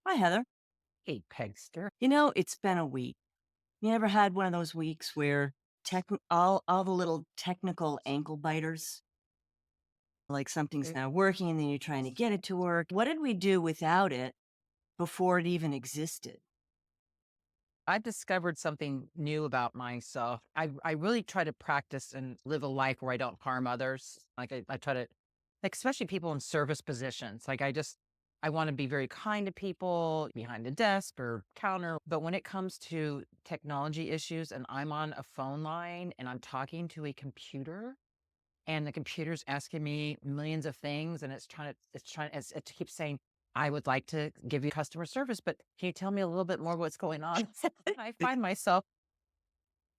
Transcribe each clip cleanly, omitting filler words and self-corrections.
Hi, Heather. Hey, Pegster. It's been a week. You ever had one of those weeks where all the little technical ankle biters, like something's Mm, not working and then you're trying to get it to work? What did we do without it before it even existed? I've discovered something new about myself. I really try to practice and live a life where I don't harm others. I try to, like, especially people in service positions. I want to be very kind to people behind a desk or counter. But when it comes to technology issues and I'm on a phone line and I'm talking to a computer and the computer's asking me millions of things and it keeps saying, I would like to give you customer service, but can you tell me a little bit more what's going on? I find myself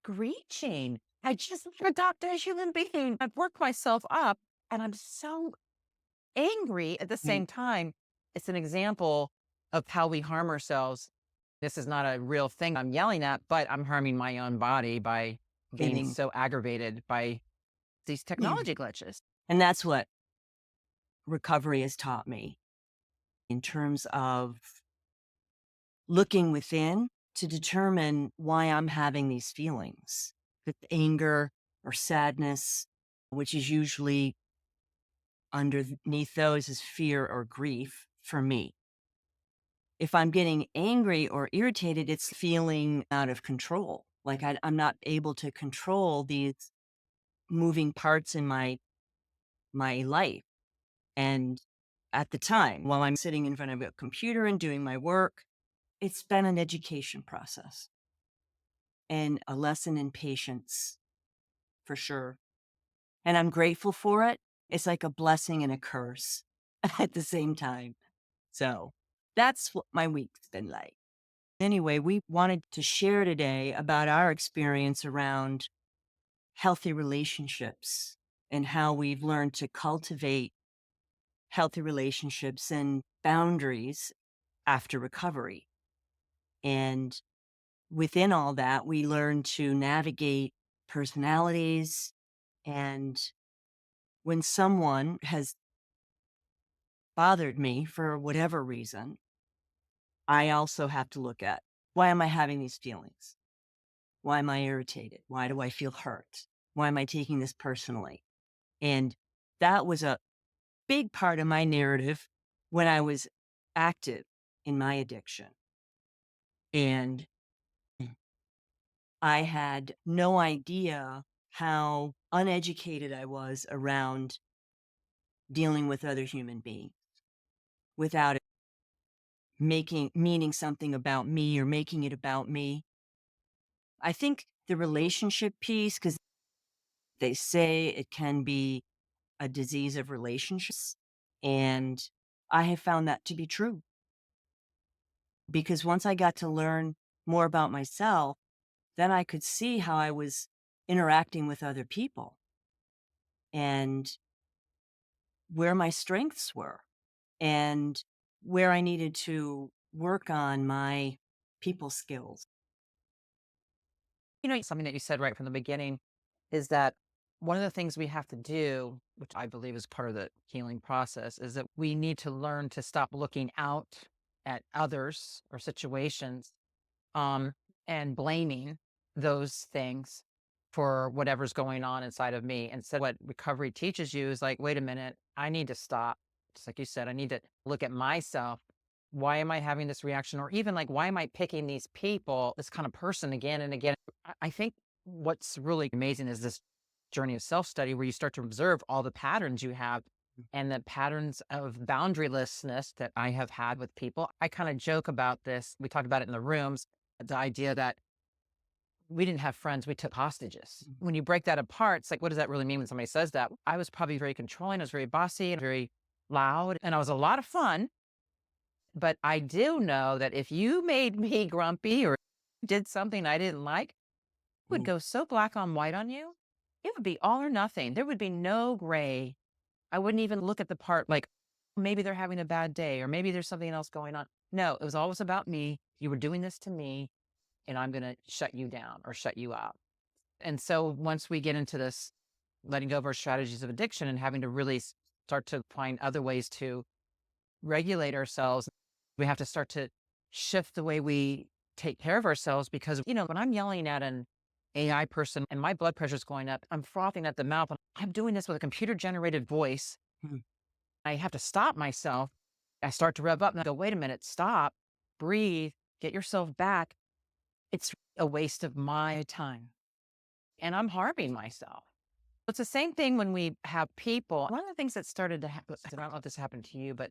screeching. I just want to talk to a human being. I've worked myself up and I'm so angry at the Mm. same time. It's an example of how we harm ourselves. This is not a real thing I'm yelling at, but I'm harming my own body by getting Getting, so aggravated by these yeah. technology glitches. And that's what recovery has taught me in terms of looking within to determine why I'm having these feelings. If it's anger or sadness, which is usually underneath those is fear or grief for me. If I'm getting angry or irritated, it's feeling out of control. Like I'm not able to control these moving parts in my life. And at the time, while I'm sitting in front of a computer and doing my work, it's been an education process and a lesson in patience for sure. And I'm grateful for it. It's like a blessing and a curse at the same time. So that's what my week's been like. Anyway, we wanted to share today about our experience around healthy relationships and how we've learned to cultivate healthy relationships and boundaries after recovery. And within all that, we learn to navigate personalities. And when someone has bothered me for whatever reason, I also have to look at, why am I having these feelings? Why am I irritated? Why do I feel hurt? Why am I taking this personally? And that was a big part of my narrative when I was active in my addiction. And I had no idea how uneducated I was around dealing with other human beings without it meaning something about me or making it about me. I think the relationship piece, because they say it can be a disease of relationships. And I have found that to be true because once I got to learn more about myself, then I could see how I was interacting with other people and where my strengths were and where I needed to work on my people skills. Something that you said right from the beginning is that one of the things we have to do, which I believe is part of the healing process, is that we need to learn to stop looking out at others or situations um, and blaming those things for whatever's going on inside of me. Instead, what recovery teaches you is like, wait a minute, I need to stop. Just like you said, I need to look at myself. Why am I having this reaction? Or even like, why am I picking these people, this kind of person again and again? I think what's really amazing is this journey of self study where you start to observe all the patterns you have and the patterns of boundarylessness that I have had with people. I kind of joke about this. We talked about it in the rooms, the idea that we didn't have friends, we took hostages. Mm. When you break that apart, it's like, what does that really mean when somebody says that? I was probably very controlling, I was very bossy and very loud, and I was a lot of fun. But I do know that if you made me grumpy or did something I didn't like, it would Mm. go so black on white on you. It would be all or nothing. There would be no gray. I wouldn't even look at the part like maybe they're having a bad day or maybe there's something else going on. No, it was always about me. You were doing this to me and I'm going to shut you down or shut you out. And so once we get into this letting go of our strategies of addiction and having to really start to find other ways to regulate ourselves, we have to start to shift the way we take care of ourselves because, when I'm yelling at an AI person and my blood pressure's going up, I'm frothing at the mouth. And I'm doing this with a computer generated voice. Hmm. I have to stop myself. I start to rev up and I go, wait a minute, stop, breathe, get yourself back. It's a waste of my time and I'm harming myself. It's the same thing when we have people. One of the things that started to happen, I don't know if this happened to you, but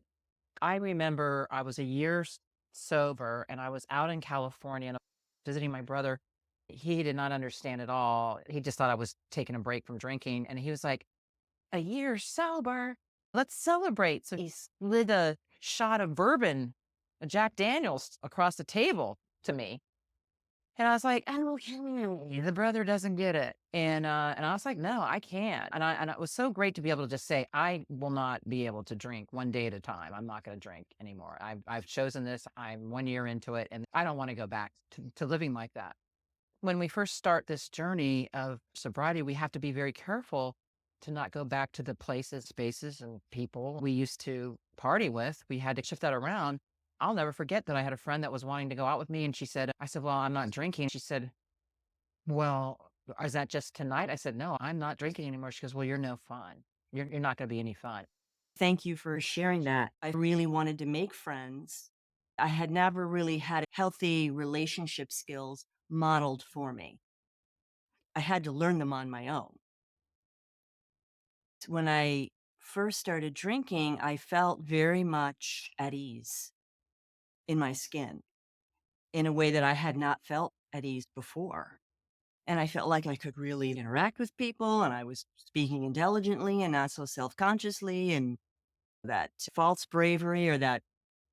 I remember I was a year sober and I was out in California and visiting my brother. He did not understand at all. He just thought I was taking a break from drinking. And he was like, a year sober, let's celebrate. So he slid a shot of bourbon, a Jack Daniels across the table to me. And I was like, "Oh, okay, the brother doesn't get it." And I was like, "No, I can't." And it was so great to be able to just say, "I will not be able to drink one day at a time. I'm not gonna drink anymore. I've chosen this. I'm 1 year into it, and I don't wanna go back to living like that." When we first start this journey of sobriety, we have to be very careful to not go back to the places, spaces, and people we used to party with. We had to shift that around. I'll never forget that I had a friend that was wanting to go out with me, and I said, "Well, I'm not drinking." She said, "Well, is that just tonight?" I said, "No, I'm not drinking anymore." She goes, "Well, you're no fun. You're not going to be any fun." Thank you for sharing that. I really wanted to make friends. I had never really had healthy relationship skills modeled for me. I had to learn them on my own. When I first started drinking, I felt very much at ease in my skin in a way that I had not felt at ease before. And I felt like I could really interact with people and I was speaking intelligently and not so self consciously. And that false bravery or that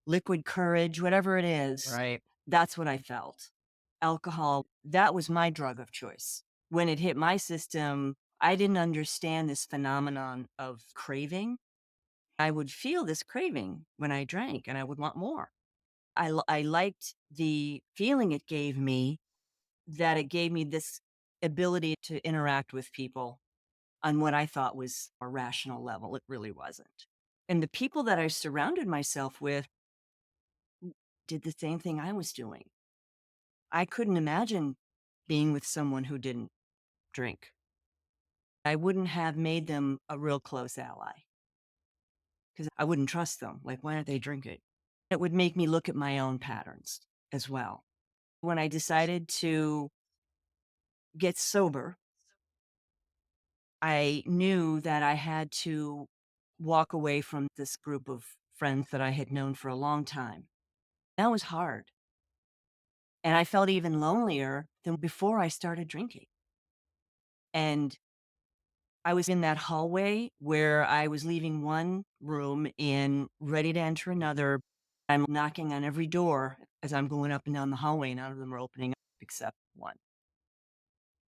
liquid courage, whatever it is, Right. that's what I felt. Alcohol, that was my drug of choice. When it hit my system, I didn't understand this phenomenon of craving. I would feel this craving when I drank and I would want more. I liked the feeling it gave me, that it gave me this ability to interact with people on what I thought was a rational level. It really wasn't. And the people that I surrounded myself with did the same thing I was doing. I couldn't imagine being with someone who didn't drink. I wouldn't have made them a real close ally because I wouldn't trust them. Like, why aren't they drinking? It would make me look at my own patterns as well. When I decided to get sober, I knew that I had to walk away from this group of friends that I had known for a long time. That was hard. And I felt even lonelier than before I started drinking. And I was in that hallway where I was leaving one room and ready to enter another. I'm knocking on every door as I'm going up and down the hallway, and none of them are opening up except one.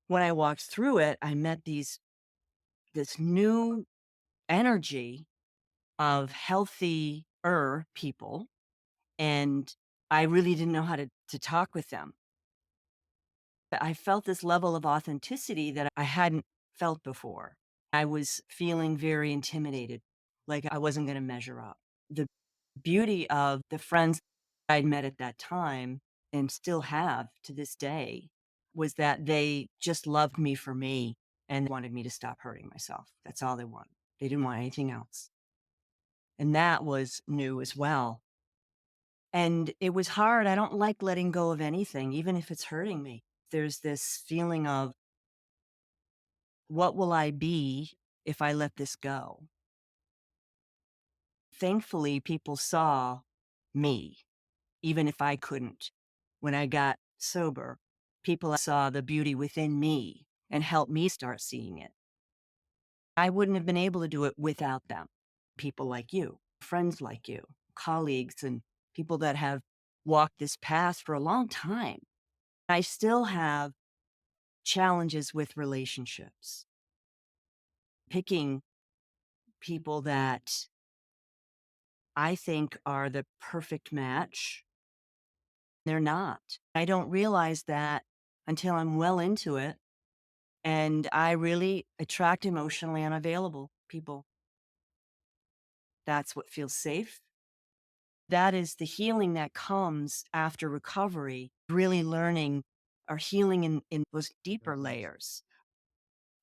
When I walked through it, I met this new energy of healthier people, and I really didn't know how to talk with them. But I felt this level of authenticity that I hadn't felt before. I was feeling very intimidated, like I wasn't going to measure up. The beauty of the friends I'd met at that time and still have to this day was that they just loved me for me and wanted me to stop hurting myself. That's all they wanted. They didn't want anything else. And that was new as well. And it was hard. I don't like letting go of anything, even if it's hurting me. There's this feeling of, what will I be if I let this go? Thankfully, people saw me, even if I couldn't. When I got sober, people saw the beauty within me and helped me start seeing it. I wouldn't have been able to do it without them. People like you, friends like you, colleagues, and people that have walked this path for a long time. I still have challenges with relationships, picking people that I think are the perfect match. They're not. I don't realize that until I'm well into it. And I really attract emotionally unavailable people. That's what feels safe. That is the healing that comes after recovery, really learning or healing in those deeper layers.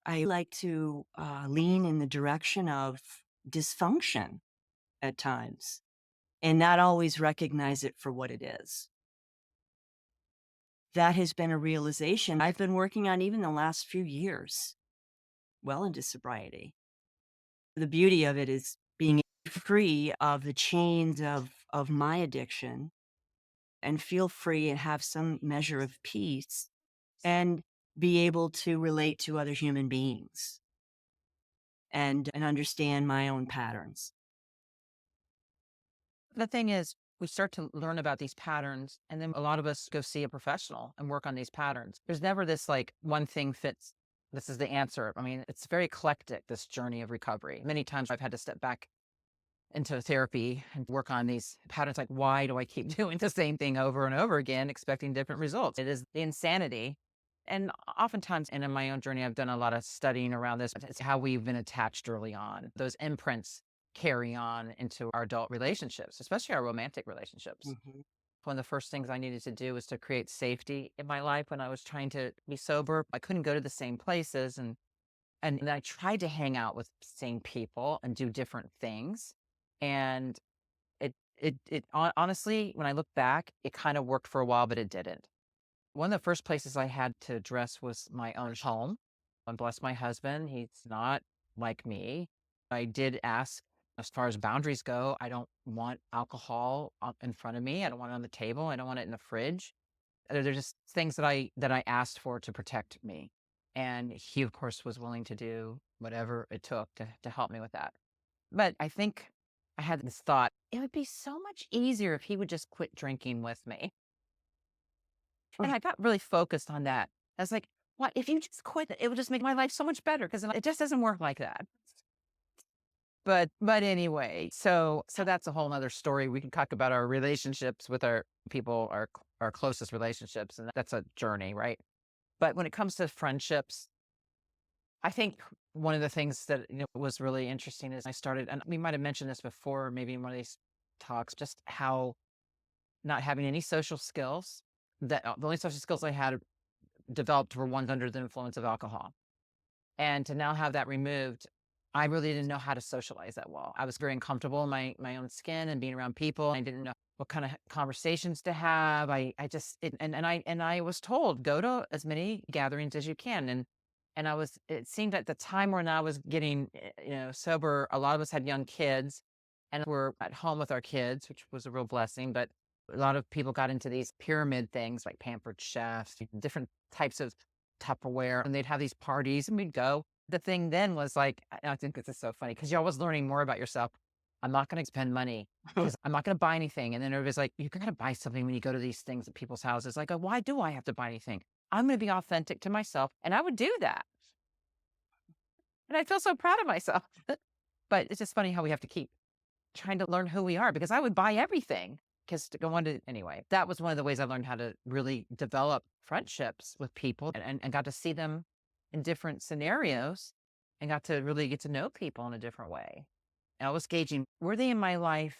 I like to lean in the direction of dysfunction at times and not always recognize it for what it is. That has been a realization I've been working on even the last few years, well into sobriety. The beauty of it is being free of the chains of my addiction and feel free and have some measure of peace and be able to relate to other human beings and understand my own patterns. The thing is, we start to learn about these patterns, and then a lot of us go see a professional and work on these patterns. There's never this like one thing fits. This is the answer. I mean, it's very eclectic, this journey of recovery. Many times I've had to step back into therapy and work on these patterns. Like, why do I keep doing the same thing over and over again, expecting different results? It is the insanity. And oftentimes, and in my own journey, I've done a lot of studying around this. It's how we've been attached early on. Those imprints carry on into our adult relationships, especially our romantic relationships. Mhm. One of the first things I needed to do was to create safety in my life when I was trying to be sober. I couldn't go to the same places and I tried to hang out with same people and do different things. And honestly, when I look back, it kind of worked for a while, but it didn't. One of the first places I had to address was my own home. And bless my husband, he's not like me. I did ask, as far as boundaries go, I don't want alcohol in front of me. I don't want it on the table. I don't want it in the fridge. They're just things that I asked for to protect me. And he, of course, was willing to do whatever it took to help me with that. But I think I had this thought, it would be so much easier if he would just quit drinking with me. And I got really focused on that. I was like, what if you just quit? It would just make my life so much better because it just doesn't work like that. But anyway, so that's a whole nother story. We can talk about our relationships with our people, our closest relationships, and that's a journey, right? But when it comes to friendships, I think one of the things that was really interesting is I started, and we might have mentioned this before, maybe in one of these talks, just how not having any social skills, that the only social skills I had developed were ones under the influence of alcohol. And to now have that removed, I really didn't know how to socialize that well. I was very uncomfortable in my own skin and being around people. I didn't know what kind of conversations to have. I just and I was told go to as many gatherings as you can. And it seemed at the time when I was getting sober, a lot of us had young kids and we're at home with our kids, which was a real blessing. But a lot of people got into these pyramid things like pampered chefs, different types of Tupperware, and they'd have these parties and we'd go. The thing then was like, I think this is so funny because you're always learning more about yourself. I'm not going to spend money because I'm not going to buy anything. And then everybody's like, you're going to buy something when you go to these things at people's houses. Like, why do I have to buy anything? I'm going to be authentic to myself. And I would do that. And I feel so proud of myself. But it's just funny how we have to keep trying to learn who we are because I would buy everything because to go on to anyway, that was one of the ways I learned how to really develop friendships with people and got to see them in different scenarios and got to really get to know people in a different way. And I was gauging, were they in my life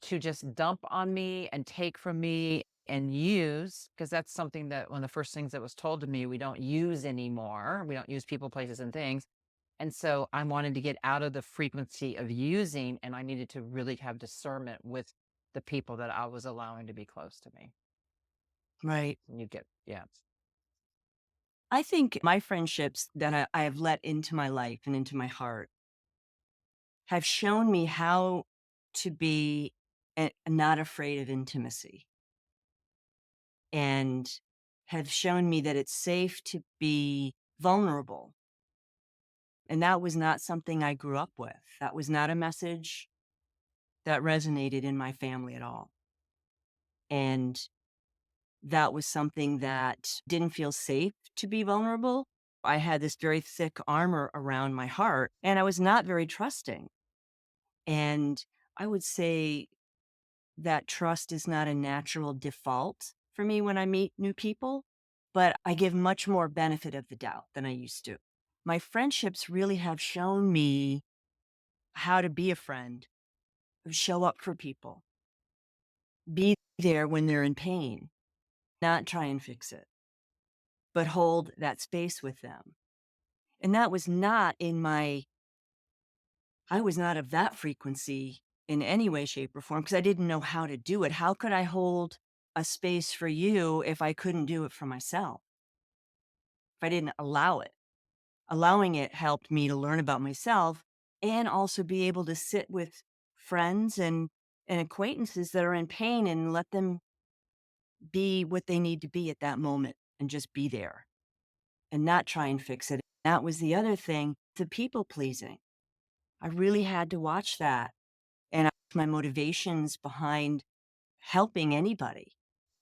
to just dump on me and take from me and use? Because that's something that one of the first things that was told to me, we don't use anymore. We don't use people, places, and things. And so I wanted to get out of the frequency of using, and I needed to really have discernment with the people that I was allowing to be close to me. Right. And you get, yeah. I think my friendships that I have let into my life and into my heart have shown me how to be not afraid of intimacy and have shown me that it's safe to be vulnerable. And that was not something I grew up with. That was not a message that resonated in my family at all. And that was something that didn't feel safe to be vulnerable. I had this very thick armor around my heart and I was not very trusting. And I would say that trust is not a natural default for me when I meet new people, but I give much more benefit of the doubt than I used to. My friendships really have shown me how to be a friend, show up for people, be there when they're in pain, not try and fix it, but hold that space with them. And that was not in my I was not of that frequency in any way, shape, or form because I didn't know how to do it. How could I hold a space for you if I couldn't do it for myself? If I didn't allow it? Allowing it helped me to learn about myself and also be able to sit with friends and acquaintances that are in pain and let them be what they need to be at that moment and just be there and not try and fix it. That was the other thing, the people pleasing. I really had to watch that. And my motivations behind helping anybody.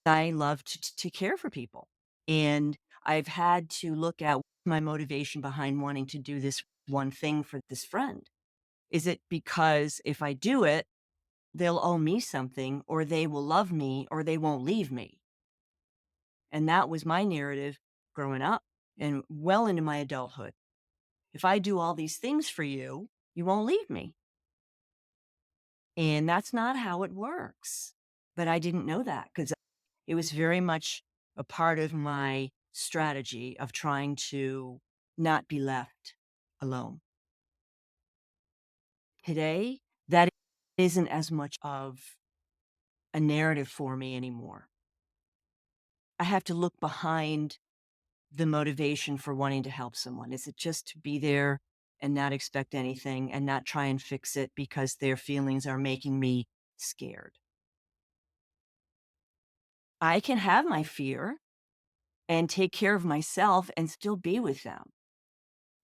I love to care for people. And I've had to look at my motivation behind wanting to do this one thing for this friend. Is it because if I do it, they'll owe me something or they will love me or they won't leave me? And that was my narrative growing up and well into my adulthood. If I do all these things for you, you won't leave me. And that's not how it works. But I didn't know that because it was very much a part of my strategy of trying to not be left alone. Today, that isn't as much of a narrative for me anymore. I have to look behind the motivation for wanting to help someone. Is it just to be there and not expect anything and not try and fix it because their feelings are making me scared? I can have my fear and take care of myself and still be with them.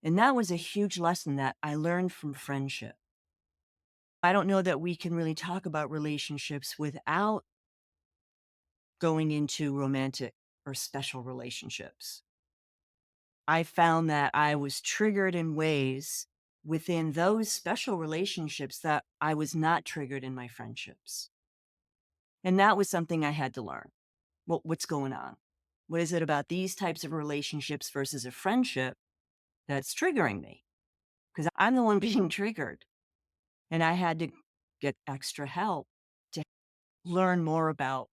And that was a huge lesson that I learned from friendship. I don't know that we can really talk about relationships without going into romantic or special relationships. I found that I was triggered in ways within those special relationships that I was not triggered in my friendships. And that was something I had to learn. What's going on? What is it about these types of relationships versus a friendship that's triggering me? Because I'm the one being triggered. And I had to get extra help to learn more about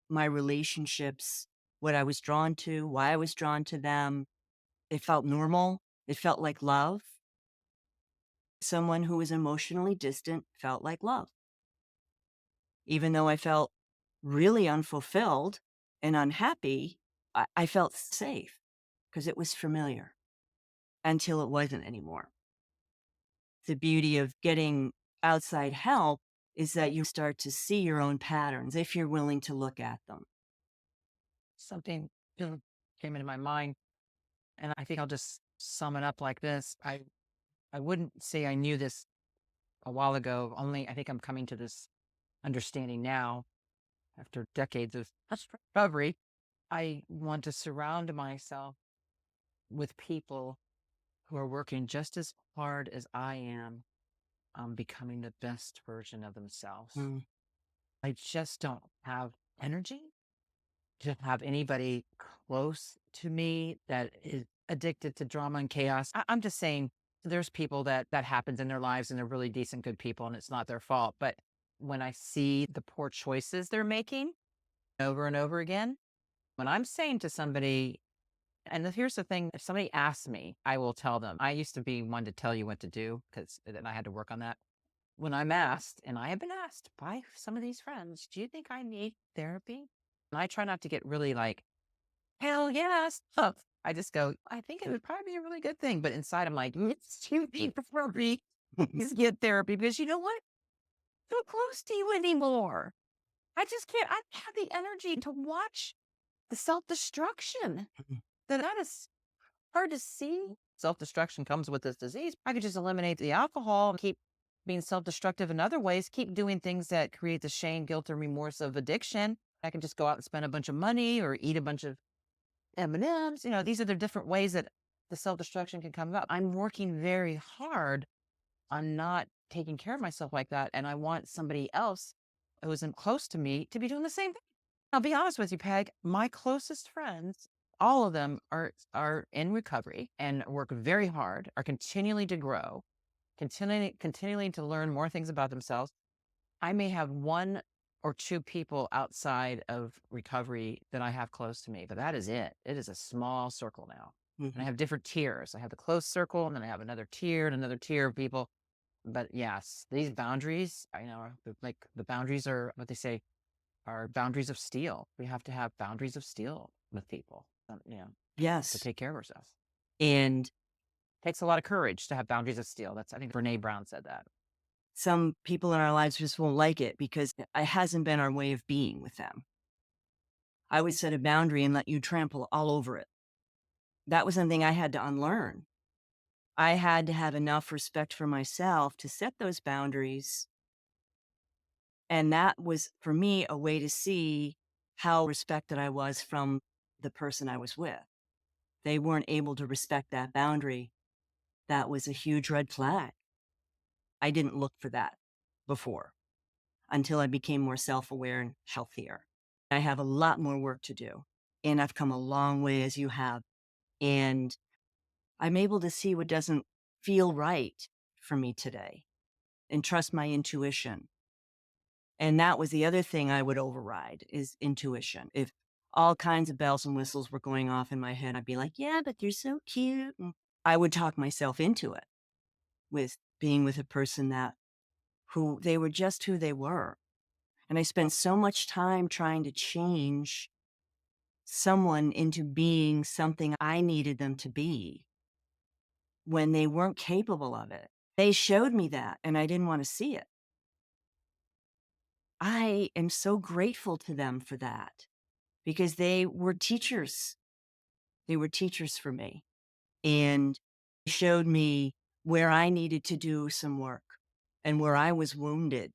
my relationships, what I was drawn to, why I was drawn to them. It felt normal. It felt like love. Someone who was emotionally distant felt like love. Even though I felt really unfulfilled and unhappy, I felt safe because it was familiar until it wasn't anymore. The beauty of getting outside help is that you start to see your own patterns if you're willing to look at them. Something came into my mind, and I think I'll just sum it up like this. I wouldn't say I knew this a while ago. Only I think I'm coming to this understanding now after decades of recovery. I want to surround myself with people who are working just as hard as I am on becoming the best version of themselves. Mm, I just don't have energy to have anybody close to me that is addicted to drama and chaos. I'm just saying there's people that happens in their lives and they're really decent, good people, and it's not their fault. But when I see the poor choices they're making over and over again, when I'm saying to somebody, and here's the thing, if somebody asks me, I will tell them. I used to be one to tell you what to do because then I had to work on that. When I'm asked, and I have been asked by some of these friends, do you think I need therapy? And I try not to get really like, hell yes. I just go, I think it would probably be a really good thing. But inside, I'm like, it's too deep for me. Please get therapy because you know what? I'm not close to you anymore. I just can't. I don't have the energy to watch the self destruction. That is hard to see. Self destruction comes with this disease. I could just eliminate the alcohol and keep being self destructive in other ways, keep doing things that create the shame, guilt, and remorse of addiction. I can just go out and spend a bunch of money or eat a bunch of M&Ms. These are the different ways that the self destruction can come about. I'm working very hard on not taking care of myself like that. And I want somebody else who isn't close to me to be doing the same thing. I'll be honest with you, Peg. My closest friends, all of them are in recovery and work very hard, are continually to grow, continually to learn more things about themselves. I may have one or two people outside of recovery that I have close to me, but that is it. It is a small circle now. And I Mhm. have different tiers. I have the close circle, and then I have another tier of people. But yes, these boundaries, I know, like the boundaries are what they say are boundaries of steel. We have to have boundaries of steel with people, to Yes. take care of ourselves. And Takes a lot of courage to have boundaries of steel. I think Brene Brown said that. some people in our lives just won't like it because it hasn't been our way of being with them. I would set a boundary and let you trample all over it. That was something I had to unlearn. I had to have enough respect for myself to set those boundaries. And that was, for me, a way to see how respected I was from the person I was with. They weren't able to respect that boundary. That was a huge red flag. I didn't look for that before until I became more self aware and healthier. I have a lot more work to do. And I've come a long way as you have. And I'm able to see what doesn't feel right for me today and trust my intuition. And that was the other thing I would override is intuition. If all kinds of bells and whistles were going off in my head, I'd be like, yeah, but you're so cute. And I would talk myself into it with being with a person that who they were just who they were. And I spent so much time trying to change someone into being something I needed them to be when they weren't capable of it. They showed me that and I didn't want to see it. I am so grateful to them for that because they were teachers. They were teachers for me and showed me where I needed to do some work and where I was wounded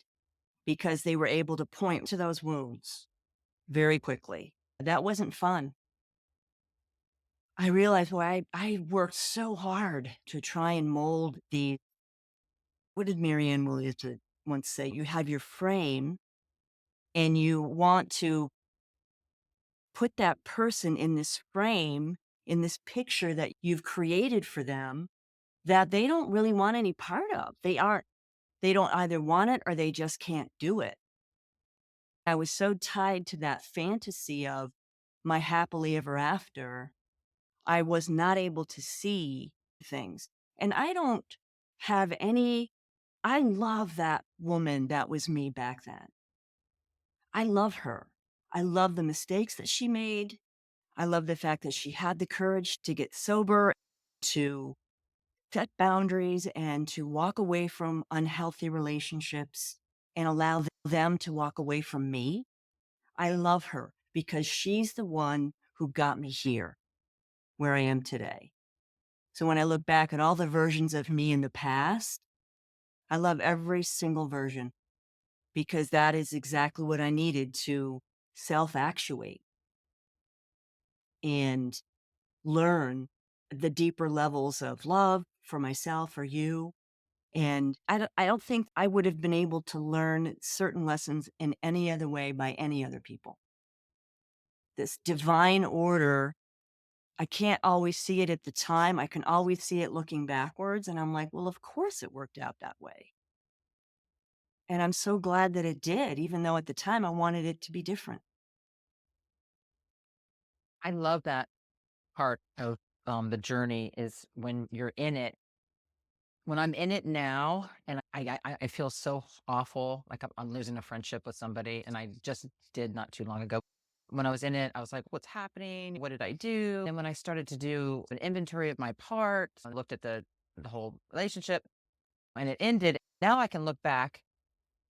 because they were able to point to those wounds very quickly. That wasn't fun. I realized why I worked so hard to try and mold the, what did Marianne Williamson once say? You have your frame and you want to put that person in this frame, in this picture that you've created for them that they don't really want any part of. They don't either want it or they just can't do it. I was so tied to that fantasy of my happily ever after, I was not able to see things. And I don't have any, I love that woman that was me back then. I love her. I love the mistakes that she made. I love the fact that she had the courage to get sober, to set boundaries, and to walk away from unhealthy relationships and allow them to walk away from me. I love her because she's the one who got me here where I am today. So when I look back at all the versions of me in the past, I love every single version because that is exactly what I needed to self actuate and learn the deeper levels of love for myself or you. And I don't think I would have been able to learn certain lessons in any other way by any other people. This divine order, I can't always see it at the time. I can always see it looking backwards. And I'm like, well, of course it worked out that way. And I'm so glad that it did, even though at the time I wanted it to be different. I love that part of the journey is when you're in it. When I'm in it now, and I feel so awful, like I'm losing a friendship with somebody, and I just did not too long ago. When I was in it, I was like, "What's happening? What did I do?" And when I started to do an inventory of my parts, I looked at the whole relationship, and it ended. Now I can look back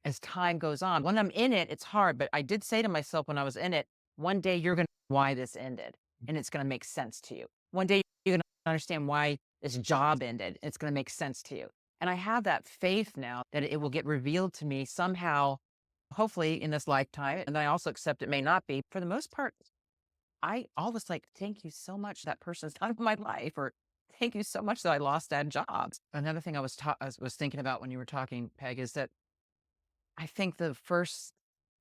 as time goes on. When I'm in it, it's hard, but I did say to myself when I was in it, one day you're going to know why this ended and it's going to make sense to you. One day you're going to understand why this job ended. It's going to make sense to you. And I have that faith now that it will get revealed to me somehow, hopefully in this lifetime. And I also accept it may not be. For the most part, I always like, thank you so much that person's out of my life, or thank you so much that I lost that job. Another thing I was thinking about when you were talking, Peg, is that I think the first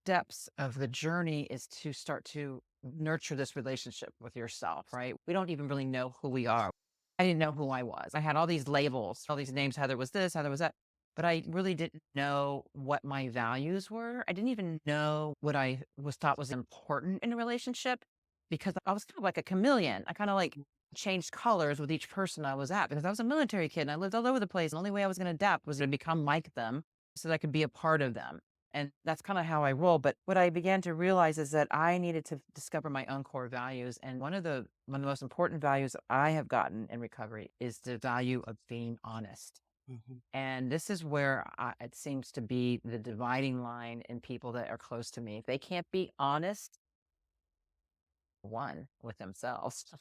steps of the journey is to start to nurture this relationship with yourself, right? We don't even really know who we are. I didn't know who I was. I had all these labels, all these names. Heather was this, Heather was that. but I really didn't know what my values were. I didn't even know what I was thought was important in a relationship because I was kind of like a chameleon. I kind of like changed colors with each person I was at because I was a military kid and I lived all over the place. The only way I was going to adapt was to become like them so that I could be a part of them. And that's kind of how I roll. But what I began to realize is that I needed to discover my own core values. And one of the most important values that I have gotten in recovery is the value of being honest. Mhm. And this is where it seems to be the dividing line in people that are close to me. If they can't be honest, one with themselves,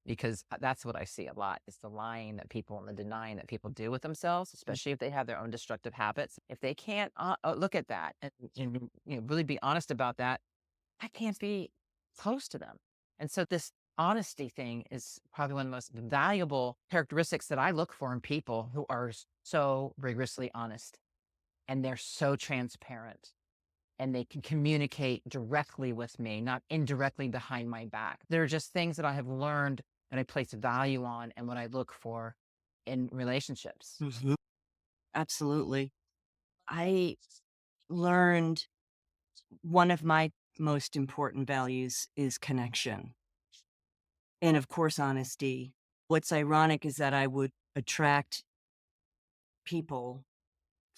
because that's what I see a lot is the lying that people and the denying that people do with themselves, Mm. especially if they have their own destructive habits. If they can't look at that and really be honest about that, I can't be close to them. And so this honesty thing is probably one of the most valuable characteristics that I look for in people who are so rigorously honest and they're so transparent and they can communicate directly with me, not indirectly behind my back. There are just things that I have learned and I place value on and what I look for in relationships. Mhm. Absolutely. I learned one of my most important values is connection and, of course, honesty. What's ironic is that I would attract people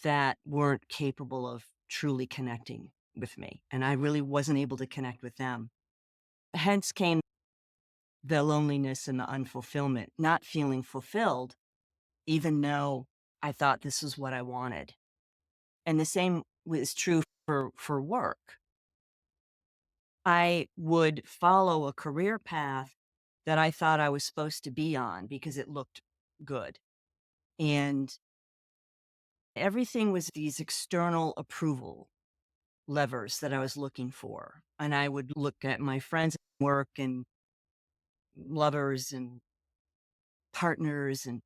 that weren't capable of truly connecting with me, and I really wasn't able to connect with them. Hence came the loneliness and the unfulfillment, not feeling fulfilled, even though I thought this is what I wanted. And the same was true for work. I would follow a career path that I thought I was supposed to be on because it looked good. And everything was these external approval levers that I was looking for. And I would look at my friends at work and lovers and partners. And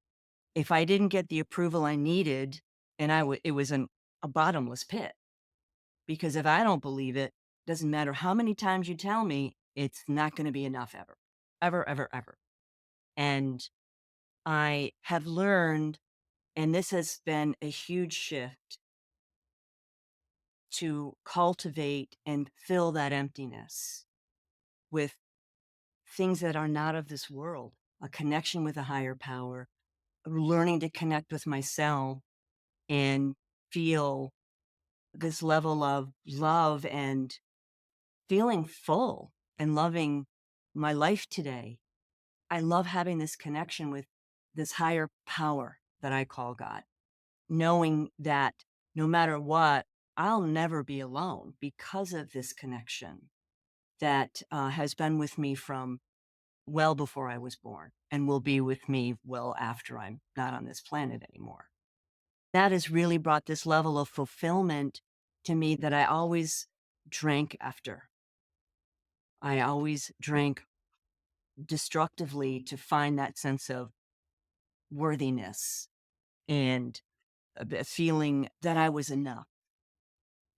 if I didn't get the approval I needed, and it was a bottomless pit because if I don't believe it, doesn't matter how many times you tell me, it's not going to be enough ever, ever, ever, ever. And I have learned, and this has been a huge shift to cultivate and fill that emptiness with things that are not of this world, a connection with a higher power, learning to connect with myself and feel this level of love and feeling full and loving my life today. I love having this connection with this higher power that I call God, knowing that no matter what, I'll never be alone because of this connection that has been with me from well before I was born and will be with me well after I'm not on this planet anymore. That has really brought this level of fulfillment to me that I always drank after. I always drank destructively to find that sense of worthiness and a feeling that I was enough.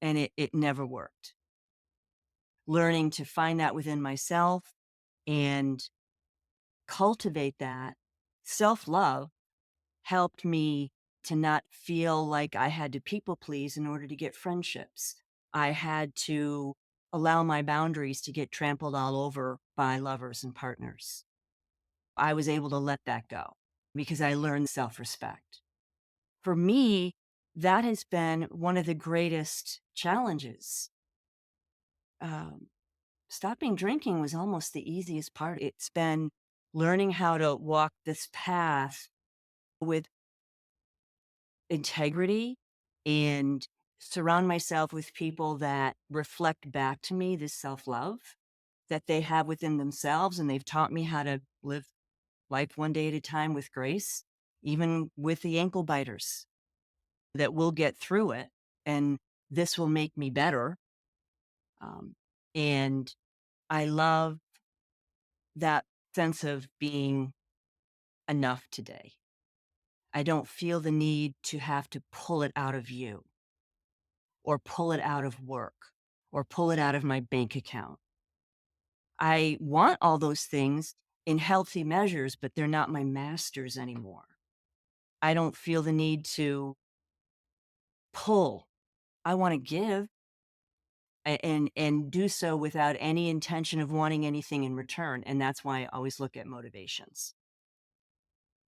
And it never worked. Learning to find that within myself and cultivate that self love helped me to not feel like I had to people please in order to get friendships. I had to allow my boundaries to get trampled all over by lovers and partners. I was able to let that go because I learned self respect. For me, that has been one of the greatest challenges. Um, Stopping drinking was almost the easiest part. It's been learning how to walk this path with integrity and surround myself with people that reflect back to me this self love that they have within themselves. And they've taught me how to live life one day at a time with grace, even with the ankle biters, that we'll get through it. And this will make me better. Um, and I love that sense of being enough today. I don't feel the need to have to pull it out of you or pull it out of work or pull it out of my bank account. I want all those things in healthy measures, but they're not my masters anymore. I don't feel the need to pull. I want to give and do so without any intention of wanting anything in return. And that's why I always look at motivations,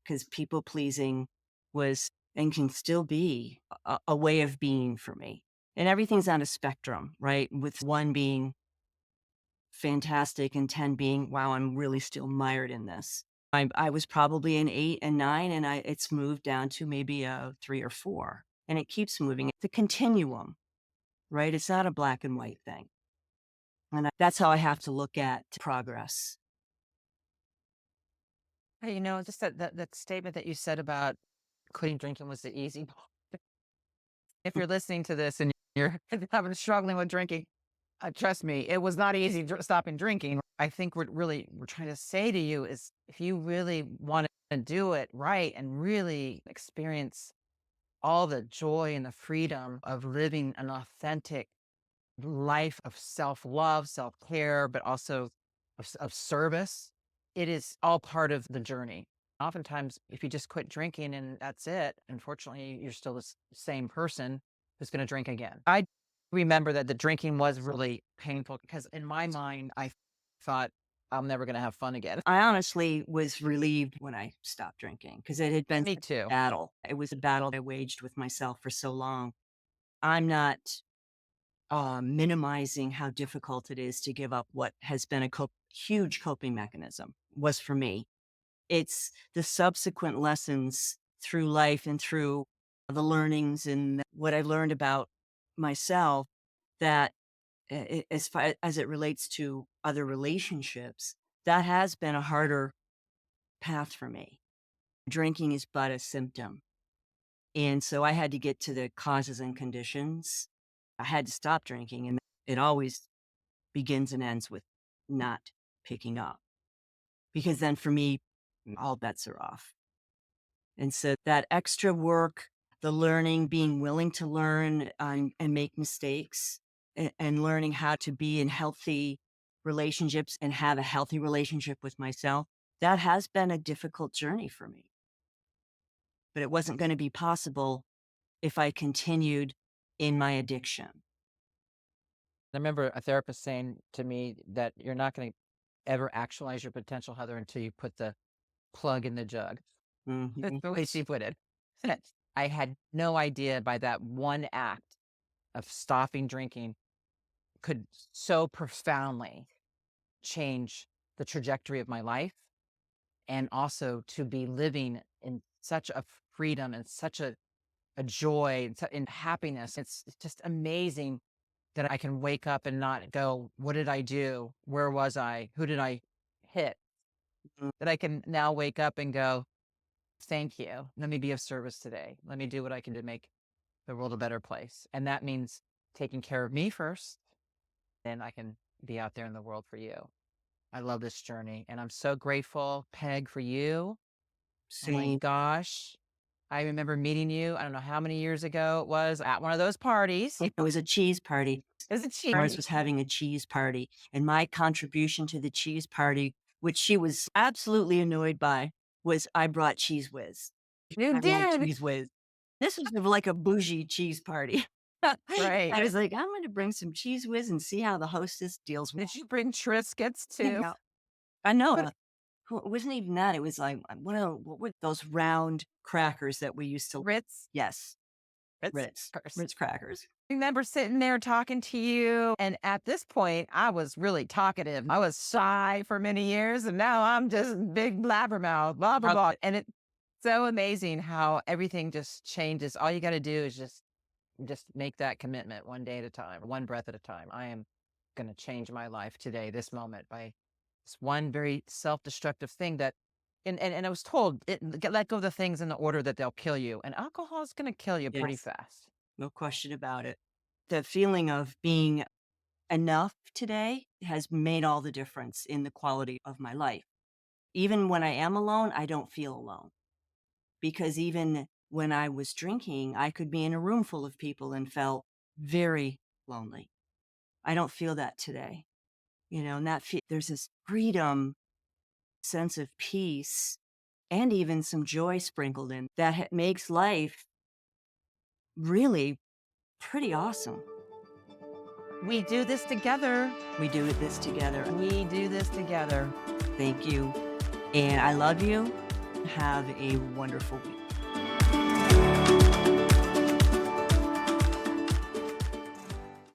because people pleasing was and can still be a way of being for me. And everything's on a spectrum, right? With one being fantastic and 10 being, wow, I'm really still mired in this. I was probably an 8 and 9, and it's moved down to maybe a 3 or 4. And it keeps moving. The continuum, right? It's not a black and white thing. And that's how I have to look at progress. Hey, just that statement that you said about quitting drinking was the easy part. If you're listening to this and you're having struggling with drinking, trust me, it was not easy stopping drinking. I think we're trying to say to you is if you really want to do it right and really experience all the joy and the freedom of living an authentic life of self-love, self-care, but also of service, it is all part of the journey. Oftentimes, if you just quit drinking and that's it, unfortunately, you're still the same person who's going to drink again. I remember that the drinking was really painful because in my mind, I thought I'm never going to have fun again. I honestly was relieved when I stopped drinking because it had been Me such a too. battle. It was a battle I waged with myself for so long. I'm not minimizing how difficult it is to give up what has been a huge coping mechanism, was for me. It's the subsequent lessons through life and through the learnings and what I've learned about myself that as far as it relates to other relationships, that has been a harder path for me. Drinking is but a symptom. And so I had to get to the causes and conditions. I had to stop drinking, and it always begins and ends with not picking up, because then for me, all bets are off. And so that extra work, the learning, being willing to learn and make mistakes and learning how to be in healthy relationships and have a healthy relationship with myself, that has been a difficult journey for me. But it wasn't going to be possible if I continued in my addiction. I remember a therapist saying to me that you're not going to ever actualize your potential, Heather, until you put the plug in the jug. That's Mhm. the way she put it. I had no idea by that one act of stopping drinking could so profoundly change the trajectory of my life and also to be living in such a freedom and such a joy and happiness. It's just amazing that I can wake up and not go, what did I do? Where was I? Who did I hit? Mm, That I can now wake up and go, thank you. Let me be of service today. Let me do what I can to make the world a better place. And that means taking care of me first, then I can be out there in the world for you. I love this journey and I'm so grateful, Peg, for you. Oh my same. gosh. I remember meeting you, I don't know how many years ago it was at one of those parties. It was a cheese party. It was a cheap Ours party. was having a cheese party, and my contribution to the cheese party, which she was absolutely annoyed by, was I brought Cheese Whiz. You I like did. Cheese Whiz. This was like a bougie cheese party. Right. I was like, I'm going to bring some Cheese Whiz and see how the hostess deals with Did you bring Triscuits it. too? Yeah. I know. It wasn't even that. It was like, what were those round crackers that we used to? Ritz? Yes, Ritz? Ritz, First. Ritz crackers. Remember sitting there talking to you. And at this point, I was really talkative. I was shy for many years, and now I'm just big blabbermouth, blah, blah, How blah. And it's so amazing how everything just changes. All you got to do is just make that commitment one day at a time, one breath at a time. I am going to change my life today, this moment, by this one very self-destructive thing that, and I was told, let go of the things in the order that they'll kill you. And alcohol is going to kill you pretty Yes, fast. no question about it. The feeling of being enough today has made all the difference in the quality of my life. Even when I am alone, I don't feel alone, because even when I was drinking, I could be in a room full of people and felt very lonely. I don't feel that today, and there's this freedom, sense of peace, and even some joy sprinkled in that makes life really Pretty awesome. We do this together. We do this together. We do this together. Thank you. And I love you. Have a wonderful week.